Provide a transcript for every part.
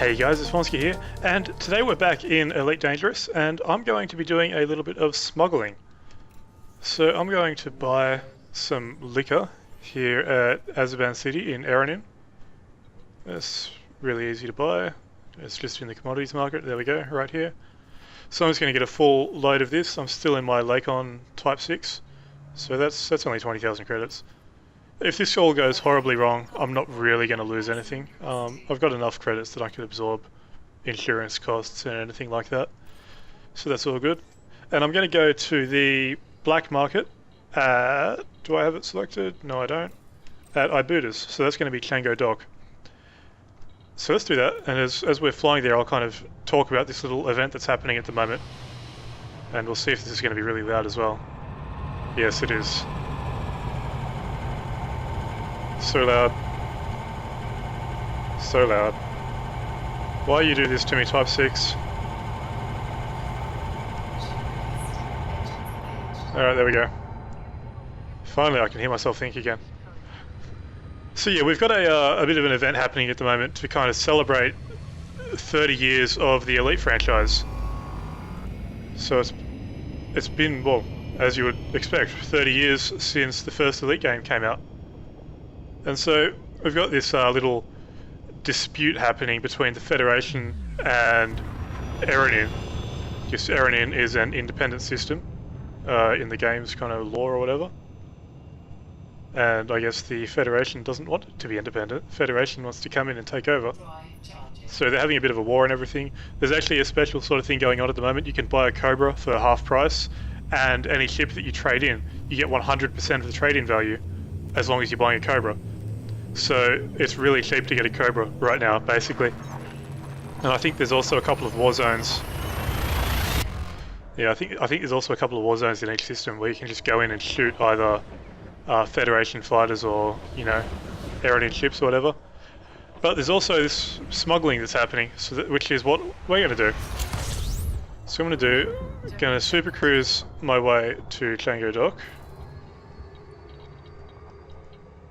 Hey guys, it's Fonski here, and today we're back in Elite Dangerous, and I'm going to be doing a little bit of smuggling. So I'm going to buy some liquor here at Azeban City in Eranin. It's really easy to buy. It's just in the commodities market. There we go, right here. So I'm just going to get a full load of this. I'm still in my Lakon Type 6, so that's only 20,000 credits. If this all goes horribly wrong, I'm not really going to lose anything. I've got enough credits that I can absorb insurance costs and anything like that. So that's all good. And I'm going to go to the black market at... Do I have it selected? No, I don't. At Ibutas. So that's going to be Chango Dock. So let's do that. And as we're flying there, I'll kind of talk about this little event that's happening at the moment. And we'll see if this is going to be really loud as well. Yes, it is. So loud. So loud. Why you do this to me, Type 6? Alright, there we go. Finally I can hear myself think again. So yeah, we've got a bit of an event happening at the moment to kind of celebrate 30 years of the Elite franchise. So it's been, well, as you would expect, 30 years since the first Elite game came out. And so we've got this little dispute happening between the Federation and Eranin. Just Eranin is an independent system in the game's kind of lore or whatever. And I guess the Federation doesn't want it to be independent. The Federation wants to come in and take over. So they're having a bit of a war and everything. There's actually a special sort of thing going on at the moment. You can buy a Cobra for half price, and any ship that you trade in, you get 100% of the trade-in value as long as you're buying a Cobra. So it's really cheap to get a Cobra right now, basically. And I think there's also a couple of war zones. Yeah, I think there's also a couple of war zones in each system where you can just go in and shoot either Federation fighters or, you know, Eranin ships or whatever. But there's also this smuggling that's happening, so which is what we're going to do. So I'm going to super cruise my way to Chango Dock,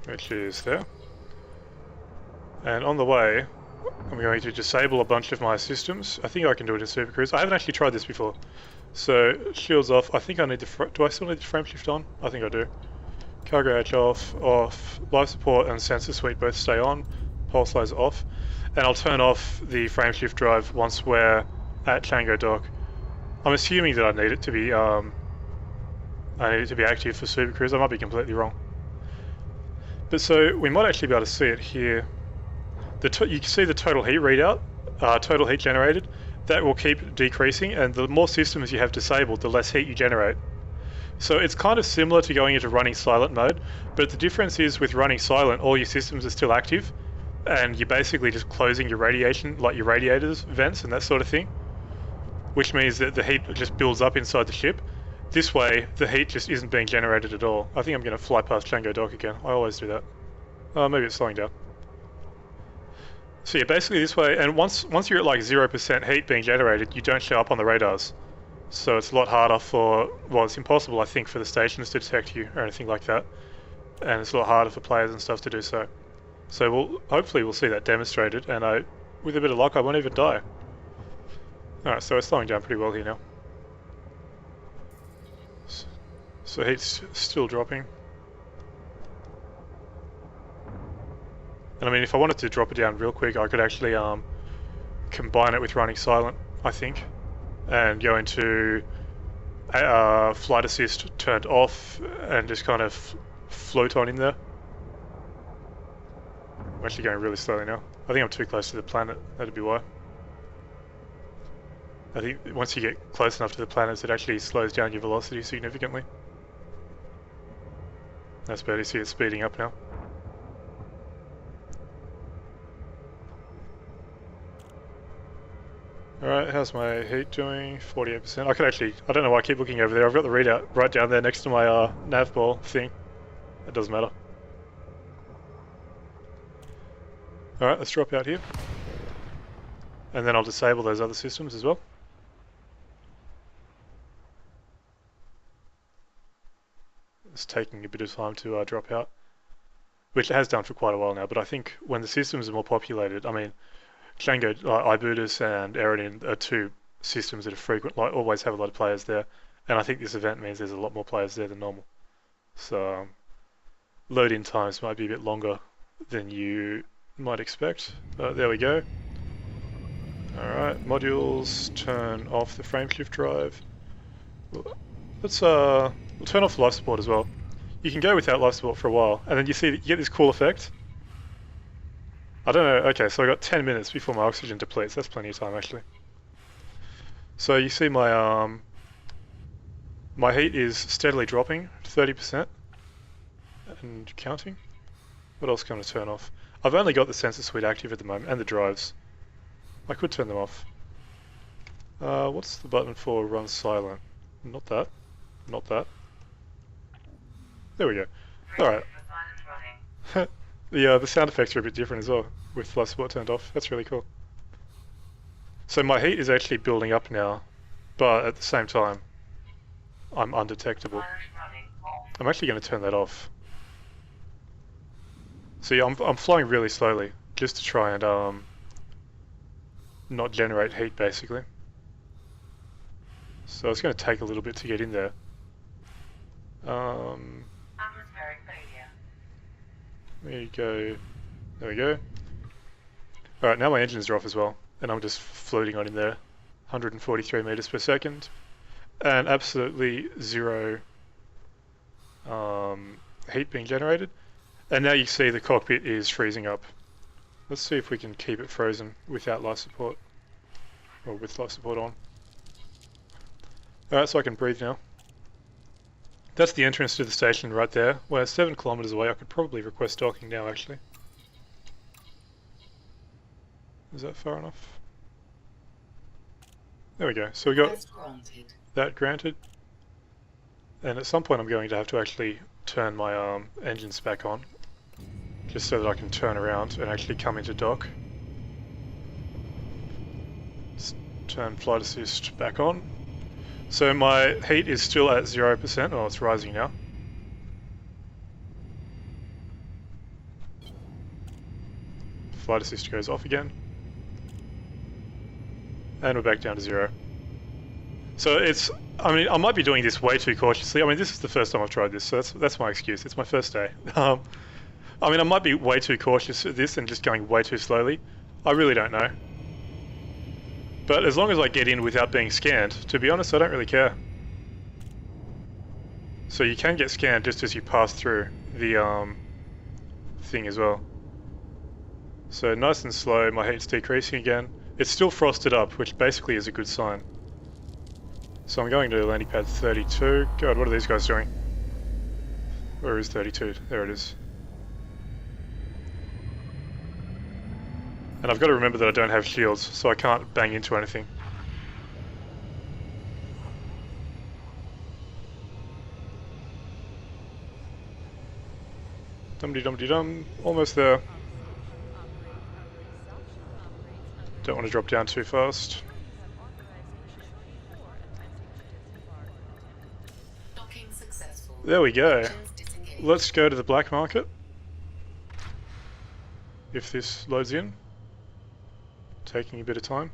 which is there. And on the way, I'm going to disable a bunch of my systems. I think I can do it in Super Cruise. I haven't actually tried this before. So, shields off. I think I need the... Do I still need the frame shift on? I think I do. Cargo hatch off. Life support and sensor suite both stay on. Pulse laser off. And I'll turn off the frame shift drive once we're at Chango Dock. I'm assuming that I need it to be... I need it to be active for Super Cruise. I might be completely wrong. But so, we might actually be able to see it here. You can see the total heat readout, total heat generated. That will keep decreasing, and the more systems you have disabled, the less heat you generate. So it's kind of similar to going into running silent mode, but the difference is with running silent, all your systems are still active, and you're basically just closing your radiation, like your radiators, vents, and that sort of thing, which means that the heat just builds up inside the ship. This way, the heat just isn't being generated at all. I think I'm going to fly past Chango Dock again. I always do that. Maybe it's slowing down. So yeah, basically this way, and once you're at like 0% heat being generated, you don't show up on the radars. So it's a lot harder for, well, it's impossible I think for the stations to detect you or anything like that. And it's a lot harder for players and stuff to do so. So hopefully we'll see that demonstrated, and with a bit of luck I won't even die. Alright, so it's slowing down pretty well here now. So heat's still dropping. And I mean, if I wanted to drop it down real quick, I could actually combine it with running silent, I think, and go into flight assist turned off and just kind of float on in there. I'm actually going really slowly now. I think I'm too close to the planet, that'd be why. I think once you get close enough to the planets, it actually slows down your velocity significantly. That's better, you see it's speeding up now. Alright, how's my heat doing? 48%. I could actually, I don't know why I keep looking over there. I've got the readout right down there next to my nav ball thing. It doesn't matter. Alright, let's drop out here. And then I'll disable those other systems as well. It's taking a bit of time to drop out. Which it has done for quite a while now, but I think when the systems are more populated, I mean, Django, iBootus and Erinyes are two systems that are frequent, like always have a lot of players there. And I think this event means there's a lot more players there than normal. So load-in times might be a bit longer than you might expect. There we go. Alright, modules, turn off the frameshift drive. We'll turn off life support as well. You can go without life support for a while, and then you get this cool effect. I don't know, okay, so I got 10 minutes before my oxygen depletes. That's plenty of time actually. So you see my my heat is steadily dropping, 30%, and counting. What else can I turn off? I've only got the sensor suite active at the moment, and the drives. I could turn them off. What's the button for run silent? Not that. Not that. There we go. Alright. The sound effects are a bit different as well, with life support turned off. That's really cool. So my heat is actually building up now, but at the same time, I'm undetectable. I'm actually going to turn that off. See, I'm flying really slowly, just to try and not generate heat, basically. So it's going to take a little bit to get in there. There you go. There we go. Alright, now my engines are off as well, and I'm just floating on in there. 143 meters per second. And absolutely zero heat being generated. And now you see the cockpit is freezing up. Let's see if we can keep it frozen without life support. Or with life support on. Alright, so I can breathe now. That's the entrance to the station right there. We're 7 kilometers away. I could probably request docking now, actually. Is that far enough? There we go. So we got that granted. And at some point I'm going to have to actually turn my engines back on. Just so that I can turn around and actually come into dock. Let's turn flight assist back on. So my heat is still at 0%, oh it's rising now. Flight assist goes off again. And we're back down to 0. So it's, I mean, I might be doing this way too cautiously. I mean, this is the first time I've tried this, so that's my excuse. It's my first day. I mean, I might be way too cautious at this and just going way too slowly. I really don't know. But as long as I get in without being scanned, to be honest, I don't really care. So you can get scanned just as you pass through the thing as well. So nice and slow, my heat's decreasing again. It's still frosted up, which basically is a good sign. So I'm going to landing pad 32. God, what are these guys doing? Where is 32? There it is. And I've got to remember that I don't have shields, so I can't bang into anything. Dum-de-dum-de-dum, almost there. Don't want to drop down too fast. There we go. Let's go to the black market. If this loads in. Taking a bit of time.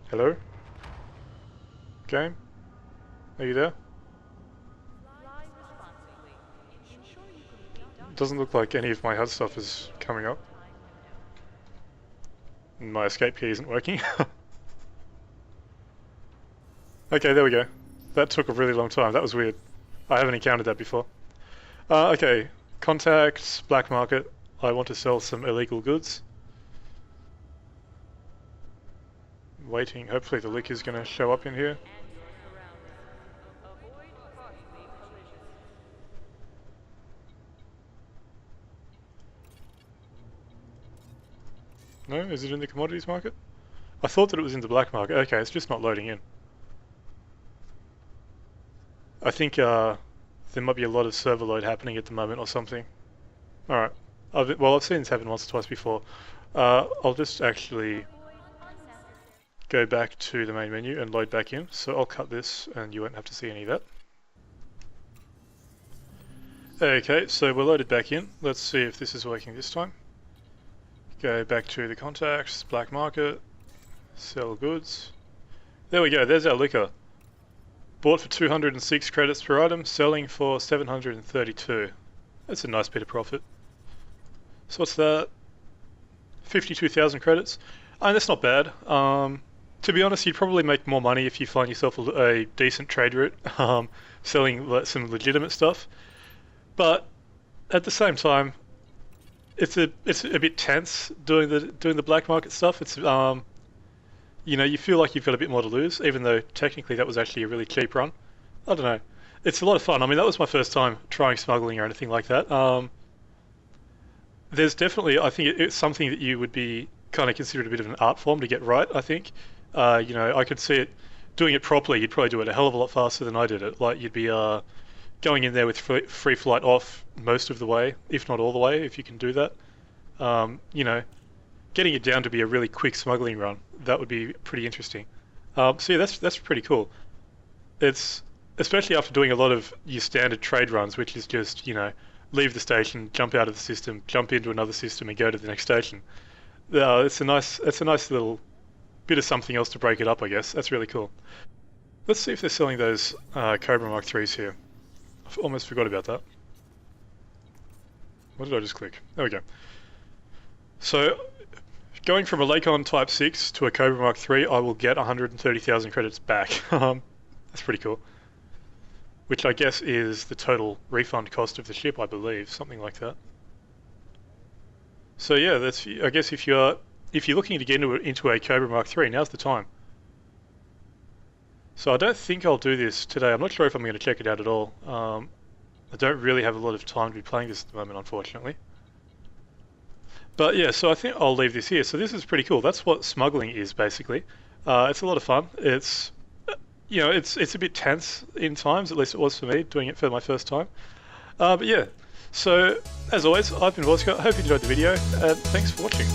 Hello? Game? Are you there? Doesn't look like any of my HUD stuff is coming up. And my escape key isn't working. Okay, there we go. That took a really long time. That was weird. I haven't encountered that before. Okay, contacts, black market. I want to sell some illegal goods. Waiting, hopefully the liquor is going to show up in here. No, is it in the commodities market? I thought that it was in the black market. Okay, it's just not loading in. I think there might be a lot of server load happening at the moment or something. Alright. I've seen this happen once or twice before. I'll just actually go back to the main menu and load back in. So I'll cut this and you won't have to see any of that. Okay, so we're loaded back in. Let's see if this is working this time. Go back to the contacts, black market, sell goods. There we go, there's our liquor. Bought for 206 credits per item, selling for 732. That's a nice bit of profit. So what's that? 52,000 credits. That's not bad. To be honest, you'd probably make more money if you find yourself a decent trade route, selling some legitimate stuff. But at the same time, it's a bit tense doing the black market stuff. It's you know, you feel like you've got a bit more to lose, even though technically that was actually a really cheap run. I don't know. It's a lot of fun. I mean, that was my first time trying smuggling or anything like that. There's definitely, I think it's something that you would be kind of considered a bit of an art form to get right, I think. You know, I could see it, doing it properly, you'd probably do it a hell of a lot faster than I did it. Like, you'd be going in there with free flight off most of the way, if not all the way, if you can do that. You know, getting it down to be a really quick smuggling run, that would be pretty interesting. So yeah, that's pretty cool. It's, especially after doing a lot of your standard trade runs, which is just, you know, leave the station, jump out of the system, jump into another system, and go to the next station. It's a nice little bit of something else to break it up, I guess. That's really cool. Let's see if they're selling those Cobra Mark 3s here. I almost forgot about that. What did I just click? There we go. So, going from a Lakon Type 6 to a Cobra Mark 3, I will get 130,000 credits back. That's pretty cool. Which I guess is the total refund cost of the ship, I believe, something like that. So yeah, that's, I guess if you're looking to get into a Cobra Mark 3, now's the time. So I don't think I'll do this today. I'm not sure if I'm going to check it out at all. I don't really have a lot of time to be playing this at the moment, unfortunately. But yeah, so I think I'll leave this here. So this is pretty cool. That's what smuggling is, basically. It's a lot of fun. It's, you know, it's a bit tense in times, at least it was for me, doing it for my first time. But yeah, so as always, I've been Vosca. I hope you enjoyed the video, and thanks for watching.